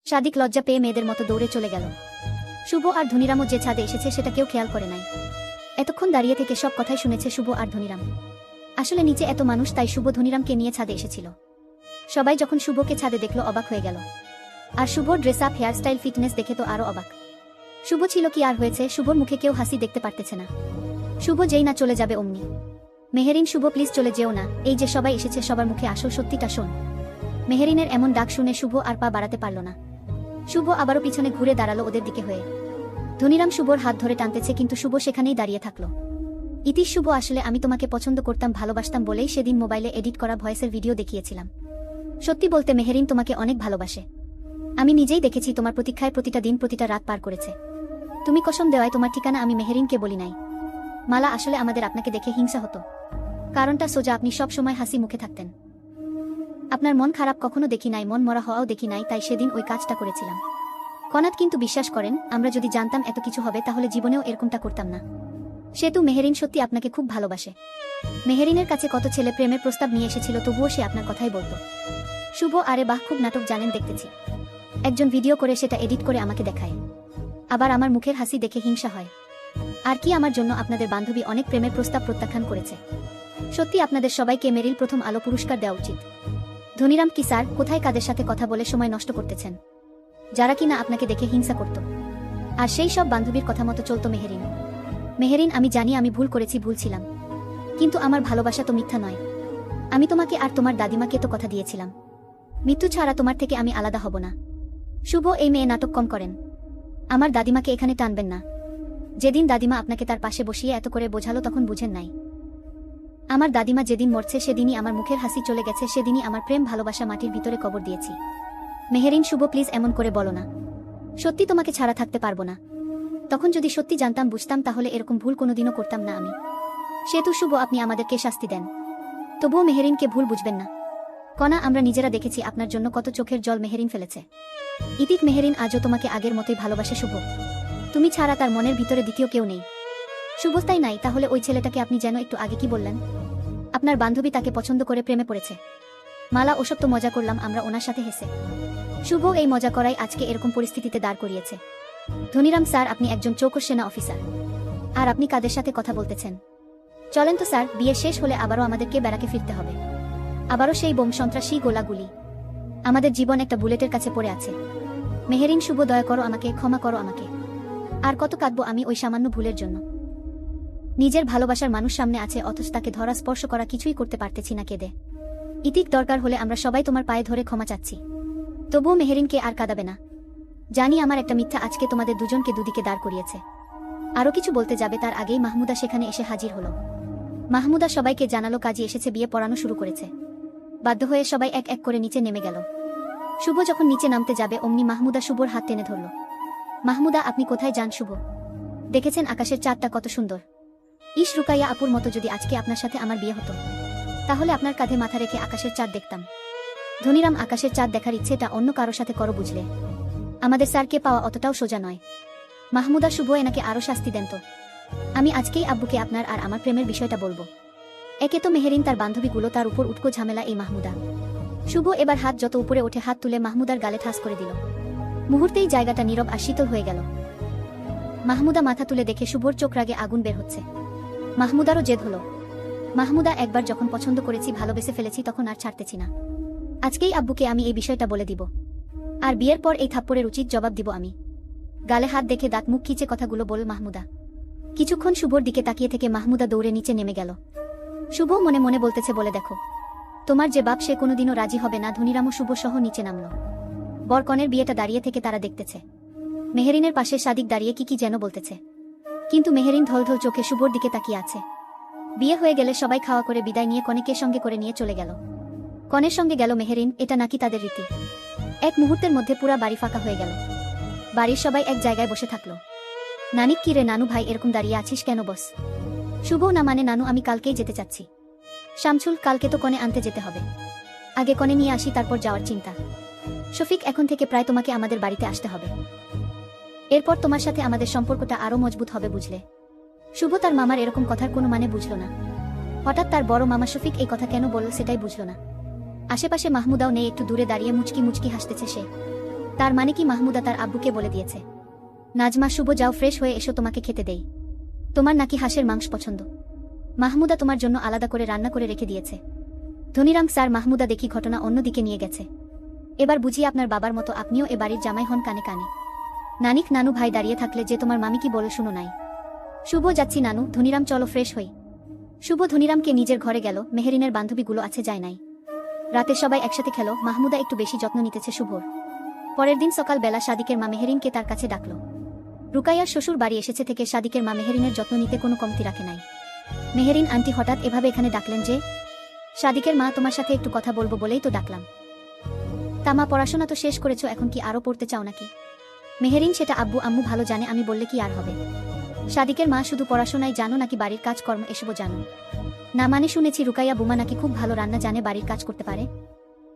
সাদিক লজ্জা পেয়ে মেয়েদের মতো দৌড়ে চলে গেল। শুভ আর ধনিরামও যে ছাদে এসেছে সেটা কেউ খেয়াল করে নাই। এতক্ষণ দাঁড়িয়ে থেকে সব কথাই শুনেছে শুভ আর ধনিরাম। আসলে নিচে এত মানুষ, তাই শুভ ধনিরামকে নিয়ে ছাদে এসেছিল। সবাই যখন শুভকে ছাদে দেখল অবাক হয়ে গেল। আর শুভর ড্রেস আপ, হেয়ারস্টাইল, ফিটনেস দেখে তো আরো অবাক। শুভ ছিল কি আর হয়েছে, শুভর মুখে কেউ হাসি দেখতে পারতেছে না। শুভ যেই না চলে যাবে অমনি মেহেরিন, শুভ প্লিজ চলে যেও না, এই যে সবাই এসেছে সবার মুখে আসল সত্যিটা শোন। মেহেরিনের এমন ডাক শুনে শুভ আর পা বাড়াতে পারল না। শুভ আবারও পিছনে ঘুরে দাঁড়ালো ওদের দিকে হয়ে। ধনিরাম শুভর হাত ধরে টানতেছে, কিন্তু শুভ সেখানেই দাঁড়িয়ে থাকলো। ইতিশ, শুভ আসলে আমি তোমাকে পছন্দ করতাম, ভালোবাসতাম বলেই সেদিন মোবাইলে এডিট করা ভয়েসের ভিডিও দেখিয়েছিলাম। সত্যি বলতে মেহেরিন তোমাকে অনেক ভালোবাসে। আমি নিজেই দেখেছি তোমার প্রতীক্ষায় প্রতিটা দিন প্রতিটা রাত পার করেছে। তুমি কসম দেওয়ায় তোমার ঠিকানা আমি মেহেরিনকে বলি নাই। মালা, আসলে আমাদের আপনাকে দেখে হিংসা হতো। কারণটা সোজা, আপনি সব সময় হাসি মুখে থাকতেন। আপনার মন খারাপ কখনো দেখি নাই, মন মরা হওয়াও দেখি নাই, তাই সেদিন ওই কাজটা করেছিলাম। কনাত কিন্তু বিশ্বাস করেন, আমরা যদি জানতাম এত কিছু হবে তাহলে জীবনেও এরকমটা করতাম না। সেতু মেহেরিন সত্যি আপনাকে খুব ভালোবাসে। মেহেরিনের কাছে কত ছেলে প্রেমের প্রস্তাব নিয়ে এসেছিল, তবুও সে আপনার কথাই বলতো। শুভ, আরে বাহ, খুব নাটক জানেন দেখতেছি। একজন ভিডিও করে সেটা এডিট করে আমাকে দেখায়, আবার আমার মুখের হাসি দেখে হিংসা হয়। আর কি আমার জন্য আপনাদের বান্ধবী অনেক প্রেমের প্রস্তাব প্রত্যাখ্যান করেছে। সত্যি আপনাদের সবাইকে মেরিল প্রথম আলো পুরস্কার দেওয়া উচিত। ধনিরাম, কি স্যার, কোথায় কাদের সাথে কথা বলে সময় নষ্ট করতেছেন, যারা কিনা আপনাকে দেখে হিংসা করত। আর সেই সব বান্ধবীর কথা মতো চলত মেহেরিন। মেহেরিন, আমি জানি আমি ভুল করেছি, ভুল ছিলাম, কিন্তু আমার ভালোবাসা তো মিথ্যা নয়। আমি তোমাকে আর তোমার দাদিমাকে তো কথা দিয়েছিলাম, মৃত্যু ছাড়া তোমার থেকে আমি আলাদা হব না। শুভ, এই মেয়ে নাটক কম করেন। আমার দাদিমাকে এখানে টানবেন না। যেদিন দাদিমা আপনাকে তার পাশে বসিয়ে এত করে বোঝালো তখন বুঝেন নাই। আমার দাদিমা যেদিন মরছে সেদিনই আমার মুখের হাসি চলে গেছে, সেদিনই আমার প্রেম ভালোবাসা মাটির ভিতরে কবর দিয়েছি। মেহেরিন, শুভ প্লিজ এমন করে বলো না। সত্যি তোমাকে ছাড়া থাকতে পারবো না। তখন যদি সত্যি জানতাম বুঝতাম তাহলে এরকম ভুল কোনোদিনও করতাম না আমি। সেতু, শুভ আপনি আমাদেরকে শাস্তি দেন, তবুও মেহেরিনকে ভুল বুঝবেন না। কণা, আমরা নিজেরা দেখেছি আপনার জন্য কত চোখের জল মেহেরিন ফেলেছে। ইতিক, মেহেরিন আজও তোমাকে আগের মতোই ভালোবাসে শুভ। তুমি ছাড়া তার মনের ভিতরে দ্বিতীয় কেউ নেই। শুভ, তাই নাই? তাহলে ওই ছেলেটাকে আপনি যেন একটু আগে কি বললেন আপনার বান্ধবী তাকে পছন্দ করে প্রেমে পড়েছে। মালা, ওসব তো মজা করলাম আমরা ওনার সাথে হেসে। শুভ, এই মজা করাই আজকে এরকম পরিস্থিতিতে দাঁড় করিয়েছে। ধনিরাম স্যার, আপনি একজন চৌকস সেনা অফিসার, আর আপনি কাদের সাথে কথা বলতেছেন? চলেন তো স্যার, বিয়ে শেষ হলে আবারও আমাদেরকে ব্যারাকে ফিরতে হবে। আবারও সেই বোম, সন্ত্রাসী, গোলাগুলি। আমাদের জীবন একটা বুলেটের কাছে পড়ে আছে। মেহেরিন, শুভ দয়া করো আমাকে, ক্ষমা করো আমাকে। আর কত কাঁদবো আমি ওই সামান্য ভুলের জন্য। নিজের ভালোবাসার মানুষ সামনে আছে, অথচ তাকে ধরা স্পর্শ করা কিছুই করতে পারতেছি না কেঁদে। ইতিক, দরকার হলে আমরা সবাই তোমার পায়ে ধরে ক্ষমা চাচ্ছি, তবুও মেহেরিনকে আর কাঁদাবে না। জানি আমার একটা মিথ্যা আজকে তোমাদের দুজনকে দুদিকে দাঁড় করিয়েছে। আরও কিছু বলতে যাবে তার আগেই মাহমুদা সেখানে এসে হাজির হলো। মাহমুদা সবাইকে জানালো কাজী এসেছে, বিয়ে পড়ানো শুরু করেছে। বাধ্য হয়ে সবাই এক এক করে নিচে নেমে গেল। শুভ যখন নিচে নামতে যাবে অমনি মাহমুদা শুভর হাত টেনে ধরল। মাহমুদা, আপনি কোথায় যান শুভ? দেখেছেন আকাশের চাঁদটা কত সুন্দর? ইস, রুকাইয়া আপুর মতো যদি আজকে আপনার সাথে আমার বিয়ে হতো, তাহলে আপনার কাঁধে মাথা রেখে আকাশের চাঁদ দেখতাম। ধনিরাম, আকাশের চাঁদ দেখার ইচ্ছেটা অন্য কারো সাথে করো বুঝলে, আমাদের স্যারকে পাওয়া অতটাও সোজা নয়। মাহমুদা, শুভ এনাকে আরও শাস্তি দেন তো। আমি আজকেই আব্বুকে আপনার আর আমার প্রেমের বিষয়টা বলবো। একে তো মেহেরিন, তার বান্ধবীগুলো, তার উপর উটকো ঝামেলা এই মাহমুদা। শুভ এবার হাত যত উপরে ওঠে হাত তুলে মাহমুদার গালে ঠাস করে দিল। মুহূর্তেই জায়গাটা নীরব আর শীতল হয়ে গেল। মাহমুদা মাথা তুলে দেখে শুভর চোখ রাগে আগুন বের হচ্ছে। মাহমুদারও জেদ হলো। মাহমুদা, একবার যখন পছন্দ করেছি, ভালোবেসে ফেলেছি, তখন আর ছাড়তেছি না। আজকেই আব্বুকে আমি এই বিষয়টা বলে দিব, আর বিয়ের পর এই থাপ্পড়ের উচিত জবাব দিব আমি। গালে হাত দেখে দাঁত মুখ খিচে কথাগুলো বল মাহমুদা। কিছুক্ষণ শুভর দিকে তাকিয়ে থেকে মাহমুদা দৌড়ে নিচে নেমে গেল। শুভ মনে মনে বলতেছে, বলে দেখো তোমার যে বাপ সে কোনোদিনও রাজি হবে না। ধনিরামও শুভ সহ নিচে নামল। বরকনের বিয়েটা দাঁড়িয়ে থেকে তারা দেখতেছে। মেহেরিনের পাশে সাদিক দাঁড়িয়ে কি যেন বলতেছে, কিন্তু মেহেরিন ঢলঢল চোখে শুভর দিকে তাকিয়ে আছে। বিয়ে হয়ে গেলে সবাই খাওয়া করে বিদায় নিয়ে কনেকে সঙ্গে করে নিয়ে চলে গেল। কনের সঙ্গে গেল মেহেরিন, এটা নাকি তাদের রীতি। এক মুহূর্তের মধ্যে পুরা বাড়ি ফাঁকা হয়ে গেল। বাড়ির সবাই এক জায়গায় বসে থাকলো। নানিক, কি রে নানু ভাই, এরকম দাঁড়িয়ে আছিস কেন? বস। শুভ, না মানে নানু, আমি কালকেই যেতে চাচ্ছি। শামছুল, কালকে তো কনে আনতে যেতে হবে, আগে কনে নিয়ে আসি তারপর যাওয়ার চিন্তা। শফিক, এখন থেকে প্রায় তোমাকে আমাদের বাড়িতে আসতে হবে। এরপর তোমার সাথে আমাদের সম্পর্কটা আরও মজবুত হবে বুঝলে। শুভ তার মামার এরকম কথার কোনো মানে বুঝল না। হঠাৎ তার বড় মামা শফিক এই কথা কেন বলল সেটাই বুঝল না। আশেপাশে মাহমুদাও নেই, একটু দূরে দাঁড়িয়ে মুচকি মুচকি হাসতেছে সে। তার মানে কি মাহমুদা তার আব্বুকে বলে দিয়েছে? নাজমা, শুভ, যাও ফ্রেশ হয়ে এসো, তোমাকে খেতে দেই। তোমার নাকি হাঁসের মাংস পছন্দ? মাহমুদা তোমার জন্য আলাদা করে রান্না করে রেখে দিয়েছে। ধনিরাম স্যার, মাহমুদা দেখি ঘটনা অন্যদিকে নিয়ে গেছে। এবার বুঝিয়ে আপনার বাবার মতো আপনিও এ বাড়ির জামাই হন কানে কানে। নানিক, নানু ভাই দাঁড়িয়ে থাকলে যে তোমার মামি কি বলে শুনো নাই? শুভ, যাচ্ছি নানু। ধনিরাম, চলো ফ্রেশ হই। শুভ ধনিরামকে নিজের ঘরে গেল। মেহেরিনের বান্ধবীগুলো আছে, যায় নাই। রাতে সবাই একসাথে খেলো। মাহমুদা একটু বেশি যত্ন নিতেছে শুভর। পরের দিন সকালবেলা সাদিকের মা মেহেরিনকে তার কাছে ডাকল। রুকাইয়ার শ্বশুর বাড়ি এসেছে থেকে সাদিকের মা মেহেরিনের যত্ন নিতে কোনো কমতি রাখে নাই। মেহেরিন আন্টি, হঠাৎ এভাবে এখানে ডাকলেন যে? সাদিকের মা, তোমার সাথে একটু কথা বলবো বলেই তো ডাকলাম। তামা, পড়াশোনা তো শেষ করেছো, এখন কি আরও পড়তে চাও নাকি? মেহেরিন, সেটা আব্বু আম্মু ভালো জানে, আমি বললে কি আর হবে? সাদিকের মা, শুধু পড়াশোনায় জানো নাকি বাড়ির কাজকর্ম এসবও জানো? না মানে, শুনেছি রুকাইয়া বুমা নাকি খুব ভালো রান্না জানে, বাড়ির কাজ করতে পারে।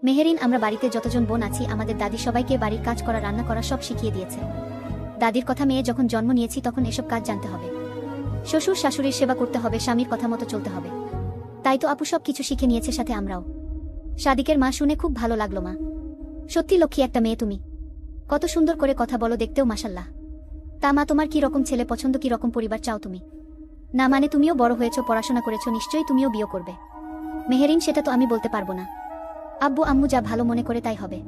মেহেরিন, আমরা বাড়িতে যতজন বোন আছি আমাদের দাদি সবাইকে বাড়ির কাজ করা, রান্না করা সব শিখিয়ে দিয়েছে। দাদির কথা মেয়ে যখন জন্ম নিয়েছি তখন এসব কাজ জানতে হবে। শ্বশুর শাশুড়ির সেবা করতে হবে, স্বামীর কথা মতো চলতে হবে। তাই তো আপু সব কিছু শিখে নিয়েছে, সাথে আমরাও। সাদিকের মা, শুনে খুব ভালো লাগলো মা। সত্যি লক্ষ্মী একটা মেয়ে তুমি। কত সুন্দর করে কথা বলো, দেখতেও মাশাল্লাহ। তা মা, তোমার কি রকম ছেলে পছন্দ, কি রকম পরিবার চাও তুমি? না মানে, তুমিও বড় হয়েছো, পড়াশোনা করেছো, নিশ্চয়ই তুমিও বিয়ে করবে। মেহেরিন, সেটা তো আমি বলতে পারবো না। আব্বু আম্মু যা ভালো মনে করে তাই হবে।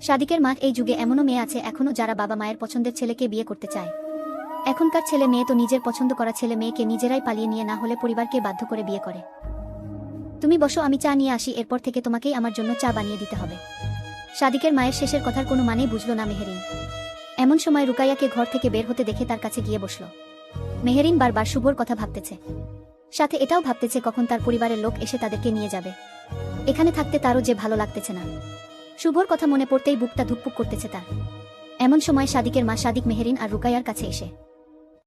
সাদিকের মা, এই যুগে এমনও মেয়ে আছে এখনো যারা বাবা মায়ের পছন্দের ছেলেকে বিয়ে করতে চায়। এখনকার ছেলে মেয়ে তো নিজের পছন্দ করা ছেলে মেয়েকে নিজেরাই পালিয়ে নিয়ে, না হলে পরিবারকে বাধ্য করে বিয়ে করে। তুমি বসো, আমি চা নিয়ে আসি, এরপর থেকে তোমাকেই আমার জন্য চা বানিয়ে দিতে হবে। সাদিকের মায়ের শেষের কথার কোনো মানেই বুঝল না মেহেরিন। এমন সময় রুকাইয়াকে ঘর থেকে বের হতে দেখে তার কাছে গিয়ে বসল। মেহেরিন বারবার শুভর কথা ভাবতেছে, সাথে এটাও ভাবতেছে কখন তার পরিবারের লোক এসে তাদেরকে নিয়ে যাবে। এখানে থাকতে তারও যে ভালো লাগতেছে না। শুভর কথা মনে পড়তেই বুকটা ধুকপুক করতেছে তার। এমন সময় সাদিকের মা সাদিক, মেহেরিন আর রুকাইয়ার কাছে এসে